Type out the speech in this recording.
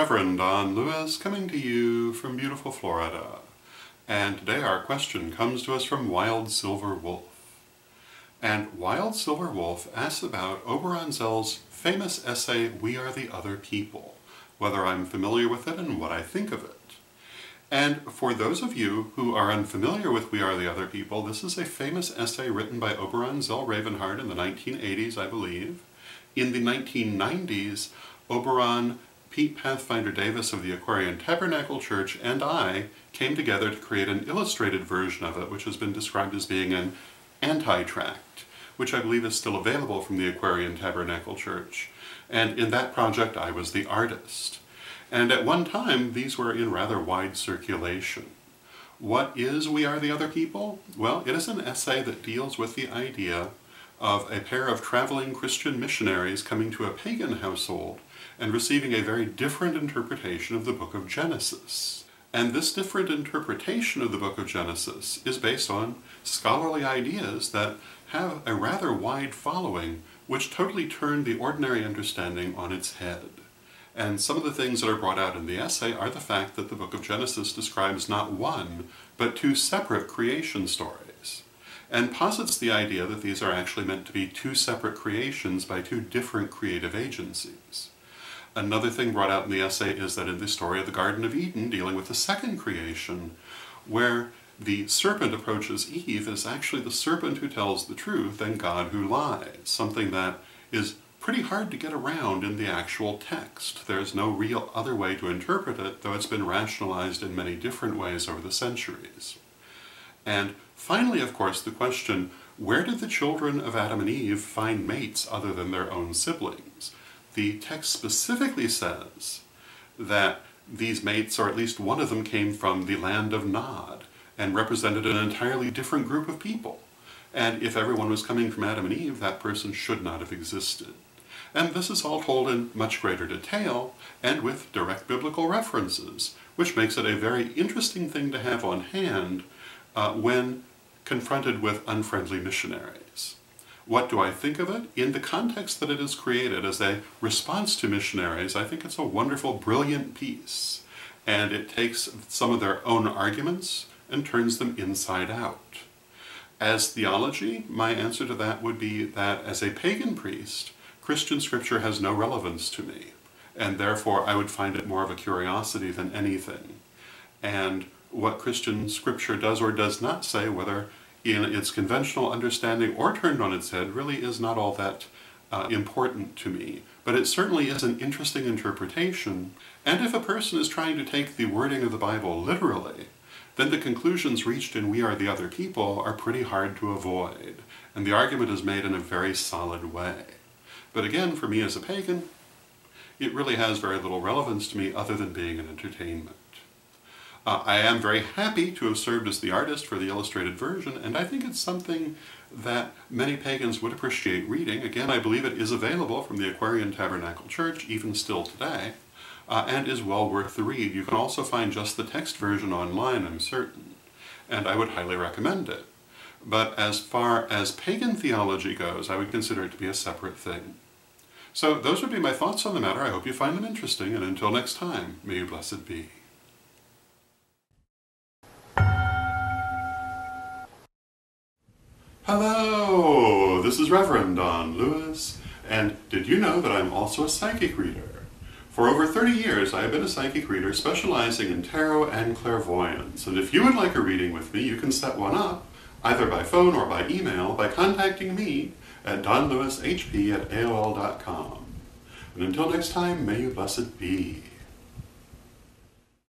Reverend Don Lewis coming to you from beautiful Florida. And today our question comes to us from Wild Silver Wolf. And Wild Silver Wolf asks about Oberon Zell's famous essay, We Are the Other People, whether I'm familiar with it and what I think of it. And for those of you who are unfamiliar with We Are the Other People, this is a famous essay written by Oberon Zell Ravenheart in the 1980s, I believe. In the 1990s, Oberon, Pete Pathfinder Davis of the Aquarian Tabernacle Church, and I came together to create an illustrated version of it, which has been described as being an anti-tract, which I believe is still available from the Aquarian Tabernacle Church. And in that project, I was the artist. And at one time, these were in rather wide circulation. What is We Are the Other People? Well, it is an essay that deals with the idea of a pair of traveling Christian missionaries coming to a pagan household and receiving a very different interpretation of the book of Genesis. And this different interpretation of the book of Genesis is based on scholarly ideas that have a rather wide following, which totally turn the ordinary understanding on its head. And some of the things that are brought out in the essay are the fact that the book of Genesis describes not one, but two separate creation stories, and posits the idea that these are actually meant to be two separate creations by two different creative agencies. Another thing brought out in the essay is that in the story of the Garden of Eden, dealing with the second creation, where the serpent approaches Eve, is actually the serpent who tells the truth and God who lies, something that is pretty hard to get around in the actual text. There's no real other way to interpret it, though it's been rationalized in many different ways over the centuries. And finally, of course, the question, where did the children of Adam and Eve find mates other than their own siblings? The text specifically says that these mates, or at least one of them, came from the land of Nod and represented an entirely different group of people. And if everyone was coming from Adam and Eve, that person should not have existed. And this is all told in much greater detail and with direct biblical references, which makes it a very interesting thing to have on hand when confronted with unfriendly missionaries. What do I think of it? In the context that it is created as a response to missionaries, I think it's a wonderful, brilliant piece. And it takes some of their own arguments and turns them inside out. As theology, my answer to that would be that as a pagan priest, Christian scripture has no relevance to me, and therefore I would find it more of a curiosity than anything. And what Christian scripture does or does not say, whether in its conventional understanding or turned on its head, really is not all that important to me. But it certainly is an interesting interpretation, and if a person is trying to take the wording of the Bible literally, then the conclusions reached in We Are the Other People are pretty hard to avoid, and the argument is made in a very solid way. But again, for me as a pagan, it really has very little relevance to me other than being an entertainment. I am very happy to have served as the artist for the illustrated version, and I think it's something that many pagans would appreciate reading. Again, I believe it is available from the Aquarian Tabernacle Church, even still today, and is well worth the read. You can also find just the text version online, I'm certain, and I would highly recommend it. But as far as pagan theology goes, I would consider it to be a separate thing. So those would be my thoughts on the matter. I hope you find them interesting, and until next time, may you blessed be. Hello, this is Reverend Don Lewis, and did you know that I'm also a psychic reader? For over 30 years I have been a psychic reader specializing in tarot and clairvoyance, and if you would like a reading with me, you can set one up, either by phone or by email, by contacting me at donlewishp@aol.com. And until next time, may you blessed be.